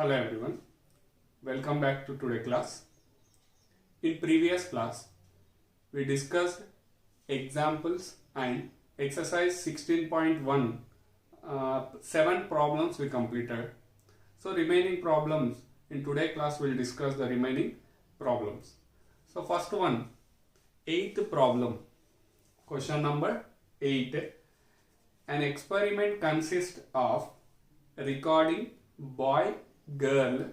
Hello everyone, welcome back to today class. In previous class, we discussed examples and exercise 16.1, 7 problems we completed. So remaining problems, in today class we will discuss the remaining problems. So first one, 8th problem, question number 8. An experiment consists of recording boy-girl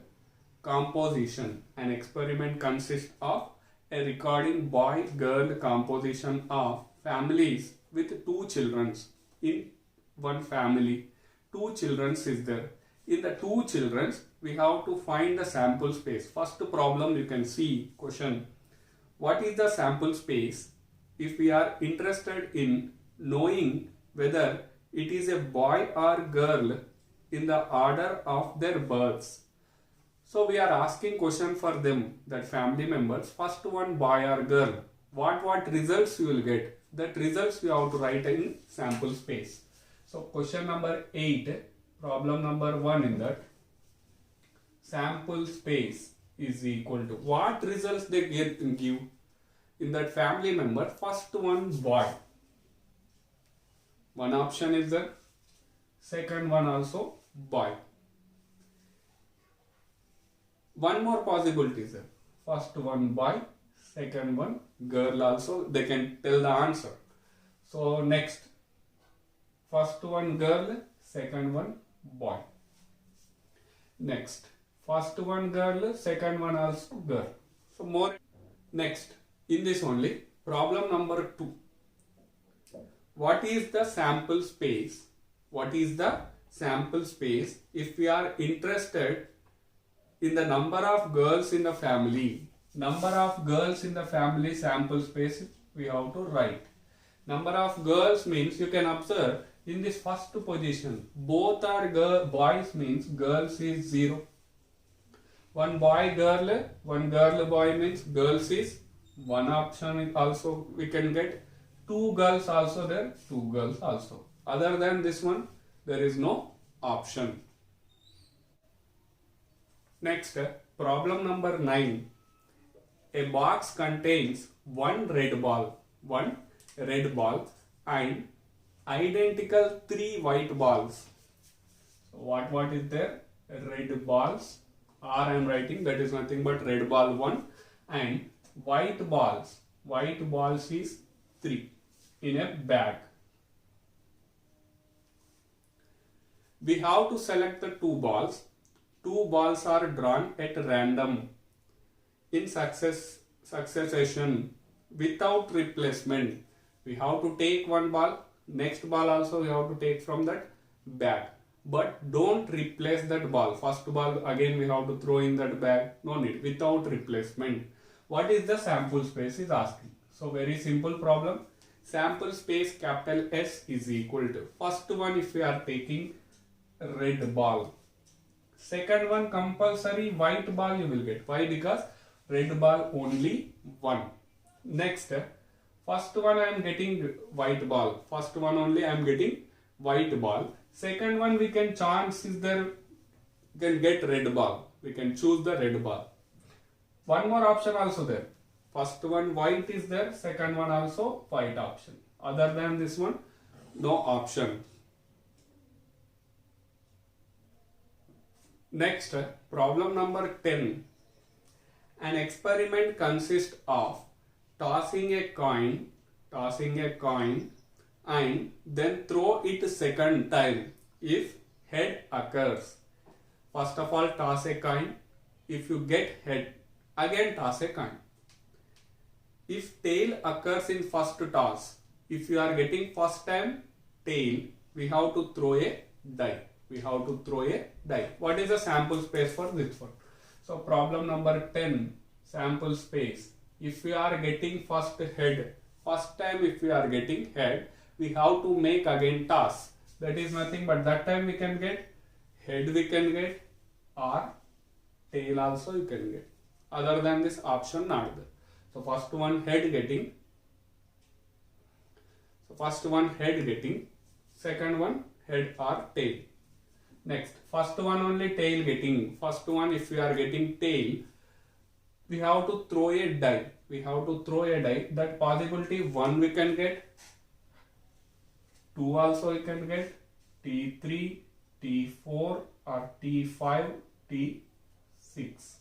composition. An experiment consists of a recording boy-girl composition of families with 2 children. In one family, 2 children is there. In the 2 children, we have to find the sample space. First problem you can see question. What is the sample space? If we are interested in knowing whether it is a boy or girl in the order of their births. So we are asking question for them, that family members, first one boy or girl. What results you will get? That results we have to write in sample space. So question number 8, problem number 1 in that, sample space is equal to, what results they give in that family member? First one boy. One option is there. Second one also boy. One more possibility is there. First one boy, second one girl also. They can tell the answer. So next, first one girl, second one boy. Next, first one girl, second one also girl. So more. Next, in this only, problem number 2. What is the sample space? What is the sample space if we are interested in the number of girls in the family? Number of girls in the family sample space we have to write. Number of girls means you can observe in this first position both are boys means girls is 0. One boy girl, one girl boy means girls is 1 option also we can get. 2 girls also there, 2 girls also. Other than this one, there is no option. Next, problem number 9. A box contains one red ball and identical 3 white balls. So what is there? Red balls. I am writing, that is nothing but red ball 1 and white balls. White balls is 3 in a bag. We have to select the 2 balls. 2 balls are drawn at random in succession without replacement. We have to take one ball. Next ball also we have to take from that bag. But don't replace that ball. First ball again we have to throw in that bag. No need. Without replacement. What is the sample space is asking. So very simple problem. Sample space capital S is equal to, first one if we are taking red ball, second one compulsory white ball you will get. Why? Because red ball only 1. Next, first one I am getting white ball, first one only I am getting white ball, second one we can chance is there, we can get red ball, we can choose the red ball. One more option also there. First one white is there, second one also white option. Other than this one, no option. Next, problem number 10. An experiment consists of tossing a coin and then throw it second time if head occurs. First of all, toss a coin. If you get head, again toss a coin. If tail occurs in first toss, if you are getting first time tail, we have to throw a die. What is the sample space for this one? So problem number 10, sample space. If we are getting first head, first time if we are getting head, we have to make again toss. That is nothing but that time we can get head we can get or tail also you can get. Other than this option not there. So first one head getting, second one head or tail. Next, first one only tail getting. First one, if we are getting tail, we have to throw a die. We have to throw a die. That possibility 1 we can get, 2 also we can get, T3, T4 or T5, T6.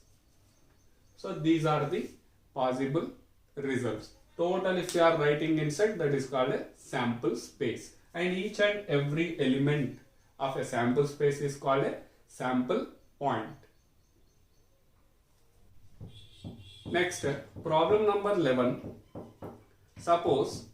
So these are the possible results. Total, if you are writing inside, that is called a sample space. And each and every element of a sample space is called a sample point. Next, problem number 11. Suppose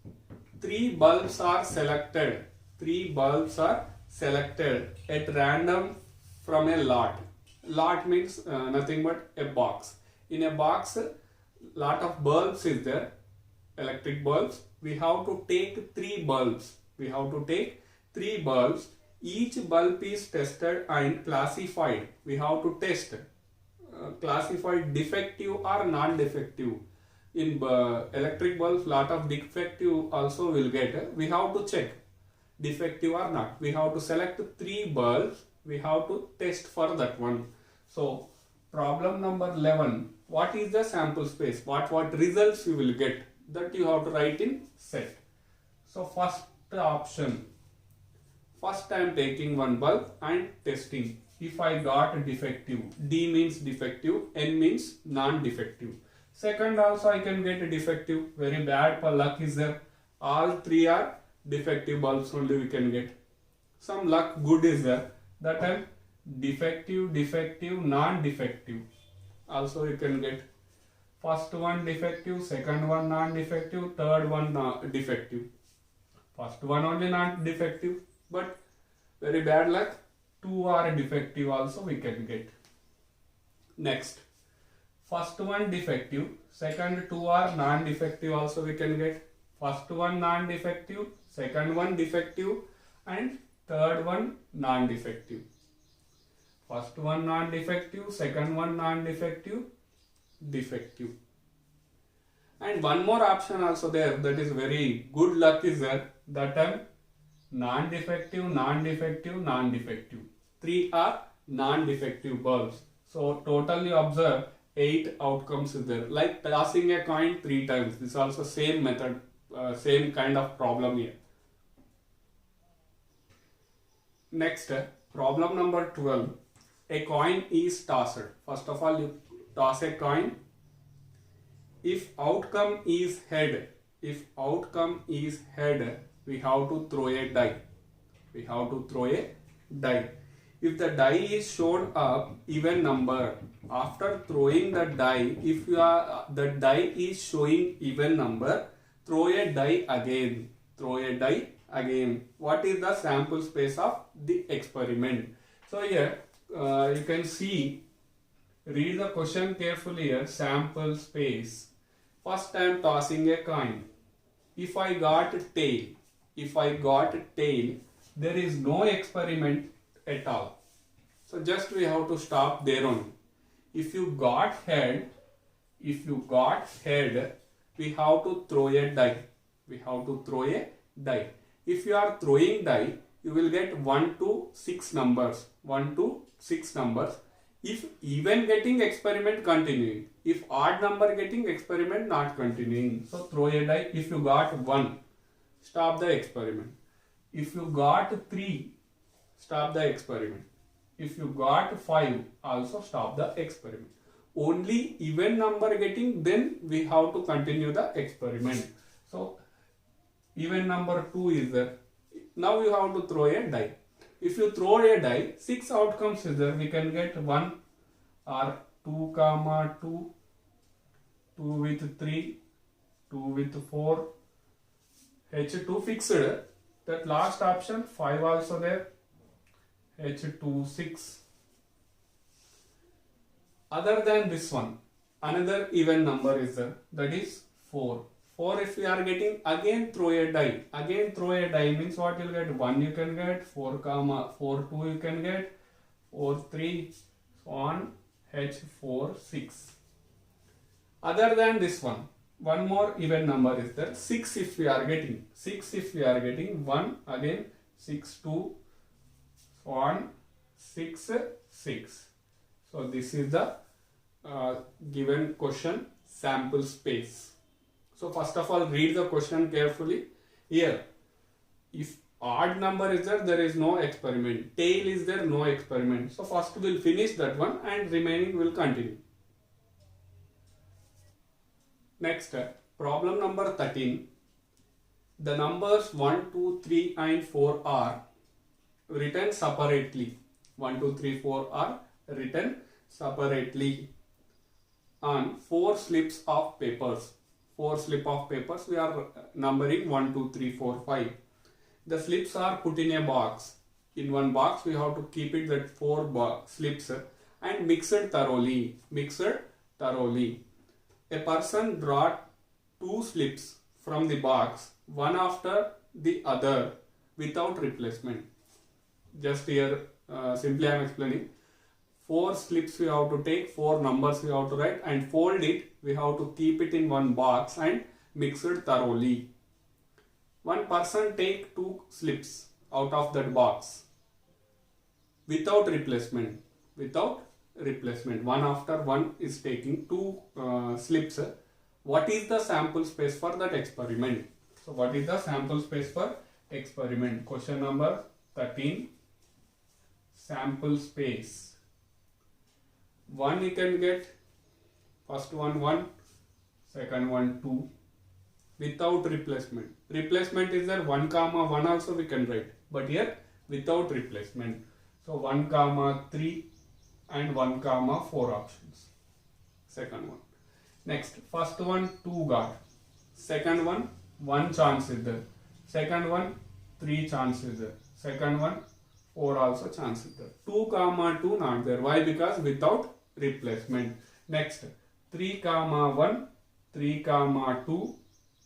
3 bulbs are selected. 3 bulbs are selected at random from a lot. Lot means nothing but a box. In a box, lot of bulbs is there, electric bulbs. We have to take 3 bulbs. We have to take 3 bulbs. Each bulb is tested and classified. We have to test, classified defective or non-defective. In electric bulbs, lot of defective also will get. We have to check defective or not. We have to select 3 bulbs. We have to test for that one. So problem number 11. What is the sample space? What results you will get? That you have to write in set. So first option. First I am taking 1 bulb and testing. If I got a defective, D means defective, N means non-defective. Second also I can get a defective. Very bad for luck is there. All 3 are defective bulbs only we can get. Some luck good is there. That time defective, defective, non-defective. Also you can get. First one defective, second one non-defective, third one defective. First one only non-defective, but very bad luck, 2 are defective also we can get. Next, first one defective, second 2 are non-defective also we can get. First one non-defective, second one defective, and third one non-defective. First one non-defective, second one non-defective, defective. And one more option also there, that is very good luck is there. That time non-defective, non-defective, non-defective. 3 are non-defective bulbs. So totally observe 8 outcomes is there. Like tossing a coin 3 times. This is also same method, same kind of problem here. Next, problem number 12. A coin is tossed. First of all, you toss a coin. If outcome is head, we have to throw a die. We have to throw a die. If the die is shown up even number, after throwing the die, if the die is showing even number, throw a die again. Throw a die again. What is the sample space of the experiment? So here you can see, read the question carefully here. Sample space. First I am tossing a coin. If I got tail, there is no experiment at all. So just we have to stop there only. If you got head, we have to throw a die. If you are throwing die, you will get 1 to 6 numbers. If even getting, experiment continuing. If odd number getting, experiment not continuing. So throw a die. If you got 1, stop the experiment. If you got 3, stop the experiment. If you got 5, also stop the experiment. Only even number getting, then we have to continue the experiment. So even number 2 is there. Now you have to throw a die. If you throw a die, 6 outcomes is there. We can get 1 or 2, 2, 2 with 3, 2 with 4, H2 fixed. That last option 5 also there, H2 6. Other than this one, another even number is there, that is 4. 4 if we are getting, again throw a die. Again throw a die means what you will get? 1 you can get, 4, 4 2 you can get, 4 3, so on, H4 6. Other than this one, one more even number is there. 6 if we are getting. 1 again, 6 2, so on, 6, 6. So this is the given question sample space. So first of all, read the question carefully. Here, if odd number is there, there is no experiment. Tail is there, no experiment. So first we'll finish that one and remaining will continue. Next, problem number 13. The numbers 1, 2, 3 and 4 are written separately. 1, 2, 3, 4 are written separately on 4 slips of papers. 4 slips of papers we are numbering 1, 2, 3, 4, 5. The slips are put in a box. In one box we have to keep it that 4 slips and mix it thoroughly. A person brought 2 slips from the box, one after the other, without replacement. Just here simply I am explaining. 4 slips we have to take, 4 numbers we have to write and fold it. We have to keep it in one box and mix it thoroughly. One person take 2 slips out of that box without replacement. One after one is taking 2 slips. What is the sample space for that experiment? So what is the sample space for experiment? Question number 13. Sample space. 1 you can get, first one 1, second one 2, without replacement. Replacement is there 1 comma 1 also we can write, but here without replacement. So 1 comma 3 and 1 comma 4 options. Second one. Next, first one 2 got, second one 1 chance is there, second one 3 chance is there, second one 4 also chance is there. 2 comma 2 not there. Why? Because without replacement. Next, 3 comma 1, 3 comma 2,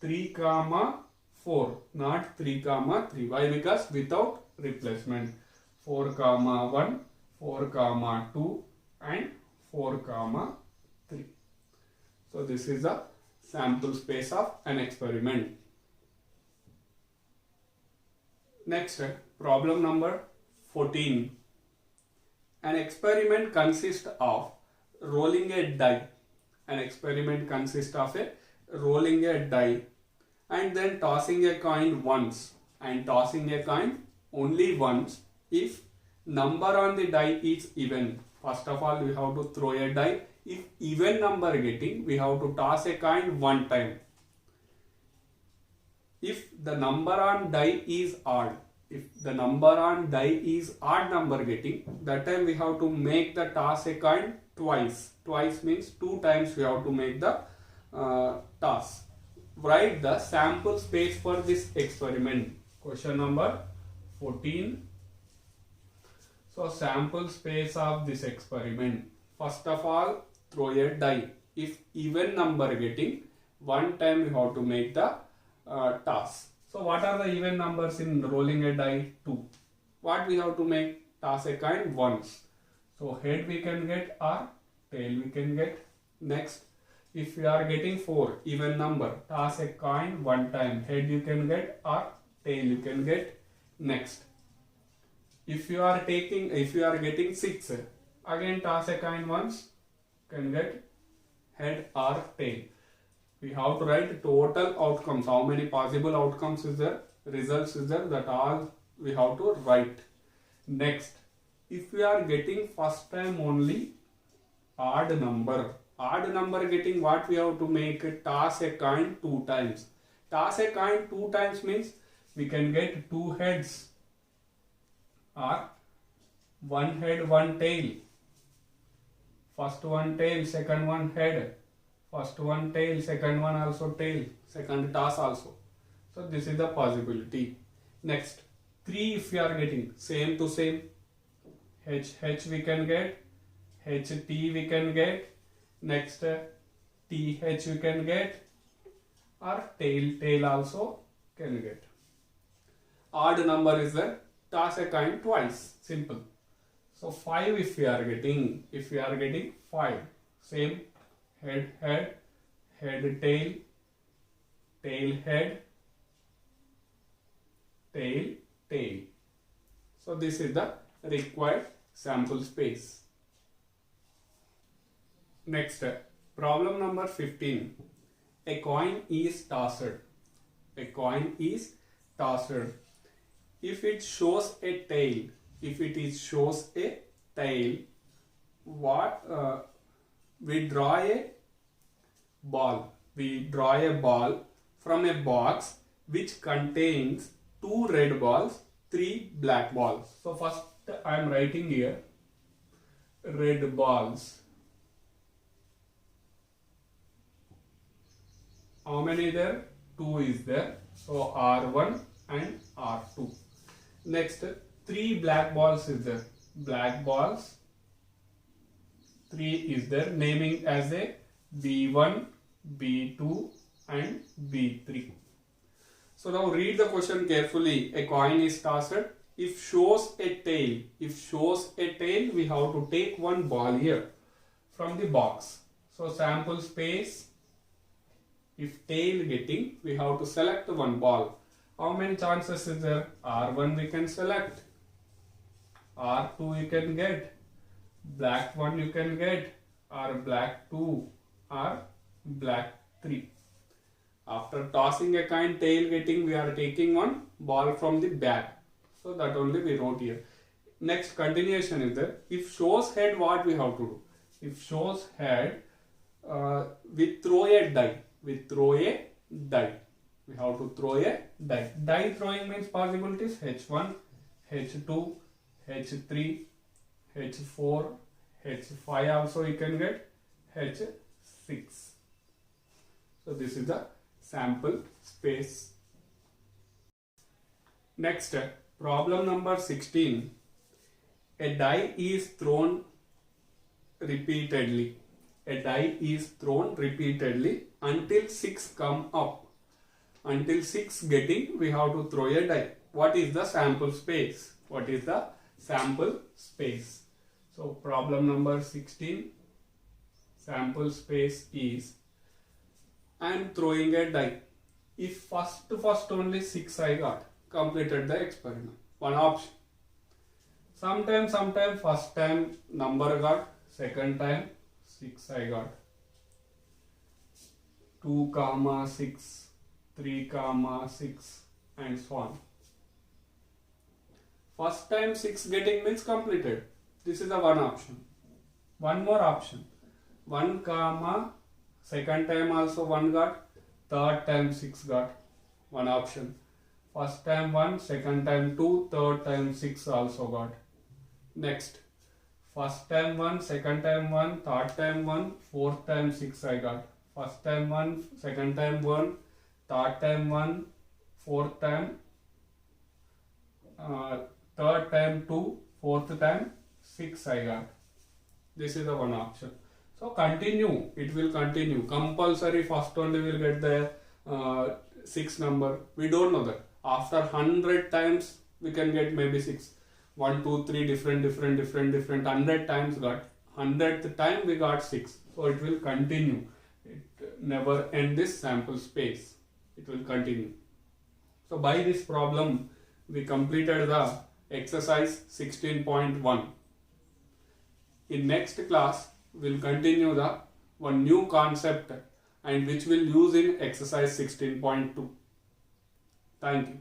3 comma 4, not 3 comma 3. Why? Because without replacement. 4 comma 1, 4 comma 2 and 4 comma 3. So this is the sample space of an experiment. Next, problem number 14. An experiment consists of rolling a die. An experiment consists of rolling a die and then tossing a coin once, and tossing a coin only once if number on the die is even. First of all, we have to throw a die. If even number getting, we have to toss a coin one time. If the number on die is odd, odd number getting, that time we have to make the toss a coin twice. Twice means 2 times we have to make the toss. Write the sample space for this experiment. Question number 14. So sample space of this experiment. First of all, throw a die. If even number getting, one time we have to make the toss. So what are the even numbers in rolling a die? 2. What we have to make? Toss a coin once. So head we can get or tail we can get. Next, if we are getting 4 even number, toss a coin one time. Head you can get or tail you can get. Next, if you are getting 6, again toss a coin once, can get head or tail. We have to write total outcomes. How many possible outcomes is there? Results is there? That all we have to write. Next, if we are getting first time only odd number getting, what we have to make? Toss a coin 2 times. Toss a coin 2 times means we can get 2 heads or 1 head, 1 tail. First one tail, second one head. First one tail, second one also tail, second toss also. So this is the possibility. Next, 3 if we are getting, same to same. H we can get, HT we can get. Next, TH we can get, or tail also can get. Odd number is there, toss a coin twice, simple. So 5 if we are getting 5, same. Head, tail, head, tail. So this is the required sample space. Next, problem number 15. A coin is tossed. A coin is tossed. If it shows a tail, we draw a ball. We draw a ball from a box which contains 2 red balls, 3 black balls. So first I am writing here red balls. How many there? 2 is there. So R1 and R2. Next, 3 black balls is there. Black balls 3 is there, naming as a B1, B2 and B3. So now read the question carefully. A coin is tossed. If shows a tail, we have to take one ball here from the box. So sample space. If tail getting, we have to select one ball. How many chances is there? R1 we can select. R2 you can get. Black 1 you can get. Or black 2 or black 3. After tossing a coin, tail getting, we are taking one ball from the back. So that only we wrote here. Next continuation is there. If shows head, what we have to do? If shows head, we throw a die. We have to throw a die. Die throwing means possibilities H1, H2, H3, H4, H5 also you can get, H6. So this is the sample space. Next, problem number 16. A die is thrown repeatedly. Until 6 come up. Until 6 getting, we have to throw a die. What is the sample space? So problem number 16. Sample space is, I am throwing a die. If first only 6 I got, completed the experiment. One option. Sometime first time number got, second time 6 I got. 2, 6, 3, 6 and so on. First time 6 getting means completed. This is the one option. One more option. 1, second time also 1 got, third time 6 got. One option. First time 1, second time 2, third time 6 also got. Next. First time 1, second time 1, third time 1, fourth time 6 I got. First time 1, second time 1, third time 1, fourth time, third time 2, fourth time 6 I got. This is the one option. So continue, it will continue. Compulsory first only will get the 6 number. We don't know that. After 100 times we can get maybe 6. 1, 2, 3 different 100 times got. 100th time we got 6. So it will continue. It never end this sample space. It will continue. So by this problem we completed the exercise 16.1. In next class we will continue the one new concept and which we will use in exercise 16.2. Thank you.